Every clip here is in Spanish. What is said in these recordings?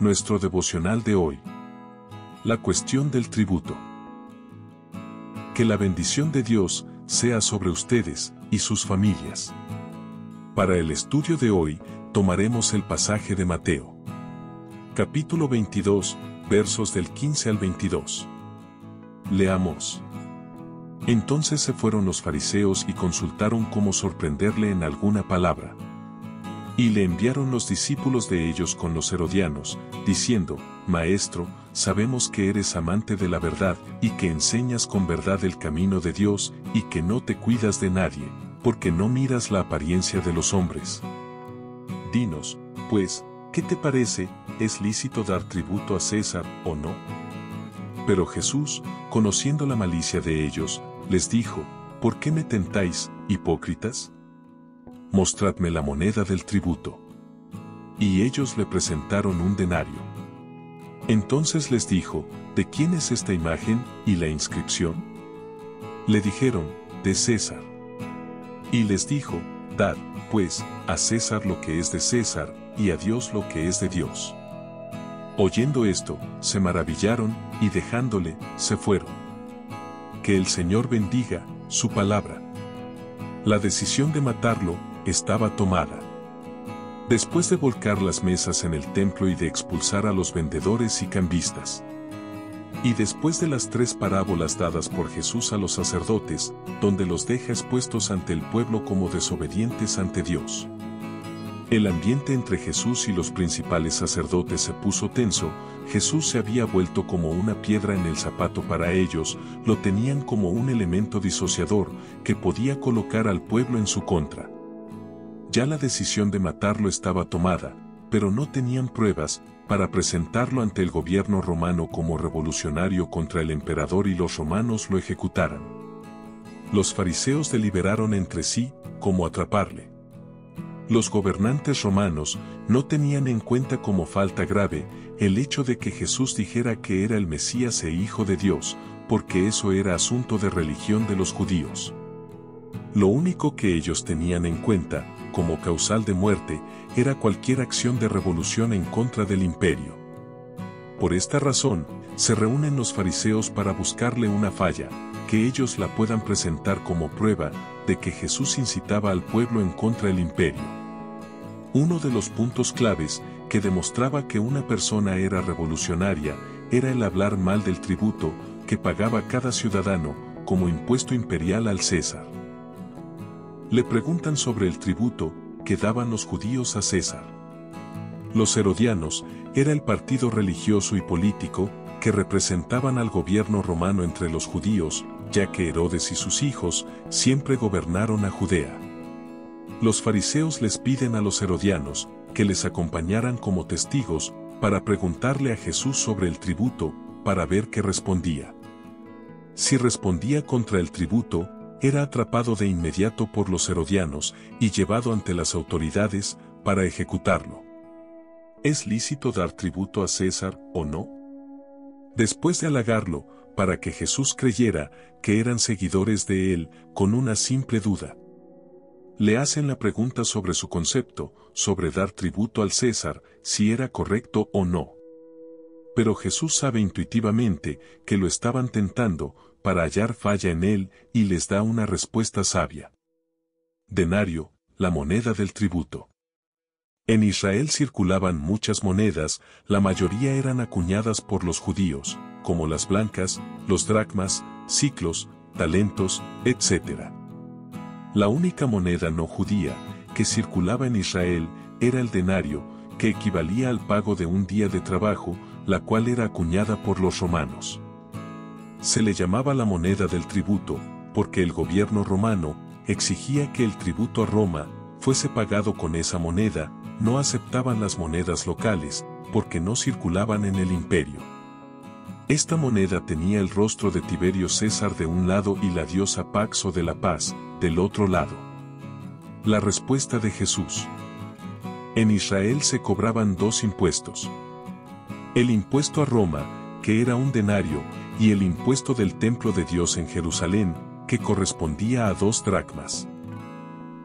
Nuestro devocional de hoy. La cuestión del tributo. Que la bendición de Dios sea sobre ustedes y sus familias. Para el estudio de hoy, tomaremos el pasaje de Mateo. Capítulo 22, versos del 15 al 22. Leamos. Entonces se fueron los fariseos y consultaron cómo sorprenderle en alguna palabra. Y le enviaron los discípulos de ellos con los herodianos, diciendo, Maestro, sabemos que eres amante de la verdad y que enseñas con verdad el camino de Dios y que no te cuidas de nadie, porque no miras la apariencia de los hombres. Dinos, pues, ¿qué te parece? ¿Es lícito dar tributo a César o no? Pero Jesús, conociendo la malicia de ellos, les dijo, ¿por qué me tentáis, hipócritas? Mostradme la moneda del tributo. Y ellos le presentaron un denario. Entonces les dijo, ¿de quién es esta imagen y la inscripción? Le dijeron, de César. Y les dijo, dad, pues, a César lo que es de César, y a Dios lo que es de Dios. Oyendo esto, se maravillaron, y dejándole, se fueron. Que el Señor bendiga su palabra. La decisión de matarlo estaba tomada. Después de volcar las mesas en el templo y de expulsar a los vendedores y cambistas. Y después de las 3 parábolas dadas por Jesús a los sacerdotes, donde los deja expuestos ante el pueblo como desobedientes ante Dios. El ambiente entre Jesús y los principales sacerdotes se puso tenso. Jesús se había vuelto como una piedra en el zapato para ellos, lo tenían como un elemento disociador que podía colocar al pueblo en su contra. Ya la decisión de matarlo estaba tomada, pero no tenían pruebas para presentarlo ante el gobierno romano como revolucionario contra el emperador y los romanos lo ejecutaran. Los fariseos deliberaron entre sí cómo atraparle. Los gobernantes romanos no tenían en cuenta como falta grave el hecho de que Jesús dijera que era el Mesías e Hijo de Dios, porque eso era asunto de religión de los judíos. Lo único que ellos tenían en cuenta, como causal de muerte, era cualquier acción de revolución en contra del imperio. Por esta razón, se reúnen los fariseos para buscarle una falla, que ellos la puedan presentar como prueba de que Jesús incitaba al pueblo en contra del imperio. Uno de los puntos claves que demostraba que una persona era revolucionaria era el hablar mal del tributo que pagaba cada ciudadano como impuesto imperial al César. Le preguntan sobre el tributo que daban los judíos a César. Los herodianos era el partido religioso y político que representaban al gobierno romano entre los judíos, ya que Herodes y sus hijos siempre gobernaron a Judea. Los fariseos les piden a los herodianos que les acompañaran como testigos para preguntarle a Jesús sobre el tributo, para ver qué respondía. Si respondía contra el tributo, era atrapado de inmediato por los herodianos y llevado ante las autoridades para ejecutarlo. ¿Es lícito dar tributo a César o no? Después de halagarlo, para que Jesús creyera que eran seguidores de él, con una simple duda. Le hacen la pregunta sobre su concepto, sobre dar tributo al César, si era correcto o no. Pero Jesús sabe intuitivamente que lo estaban tentando, para hallar falla en él, y les da una respuesta sabia. Denario, la moneda del tributo. En Israel circulaban muchas monedas, la mayoría eran acuñadas por los judíos, como las blancas, los dracmas, siclos, talentos, etc. La única moneda no judía que circulaba en Israel era el denario, que equivalía al pago de un día de trabajo, la cual era acuñada por los romanos. Se le llamaba la moneda del tributo, porque el gobierno romano exigía que el tributo a Roma fuese pagado con esa moneda, no aceptaban las monedas locales, porque no circulaban en el imperio. Esta moneda tenía el rostro de Tiberio César de un lado y la diosa Pax o de la paz, del otro lado. La respuesta de Jesús. En Israel se cobraban 2 impuestos. El impuesto a Roma, que era un denario, y el impuesto del templo de Dios en Jerusalén, que correspondía a 2 dracmas.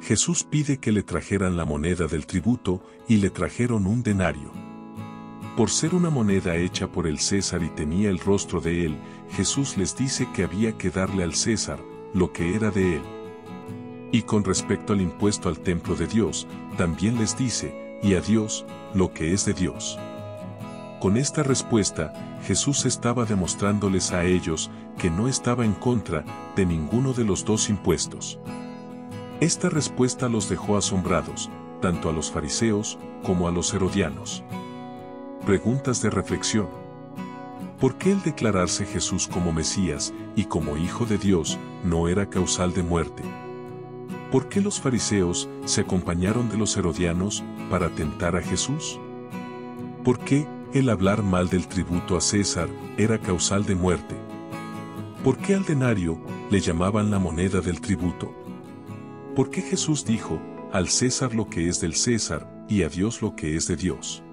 Jesús pide que le trajeran la moneda del tributo, y le trajeron un denario. Por ser una moneda hecha por el César y tenía el rostro de él, Jesús les dice que había que darle al César lo que era de él. Y con respecto al impuesto al templo de Dios, también les dice, y a Dios, lo que es de Dios. Con esta respuesta, Jesús estaba demostrándoles a ellos que no estaba en contra de ninguno de los dos impuestos. Esta respuesta los dejó asombrados, tanto a los fariseos como a los herodianos. Preguntas de reflexión. ¿Por qué el declararse Jesús como Mesías y como Hijo de Dios no era causal de muerte? ¿Por qué los fariseos se acompañaron de los herodianos para tentar a Jesús? ¿Por qué el hablar mal del tributo a César era causal de muerte? ¿Por qué al denario le llamaban la moneda del tributo? ¿Por qué Jesús dijo, al César lo que es del César y a Dios lo que es de Dios?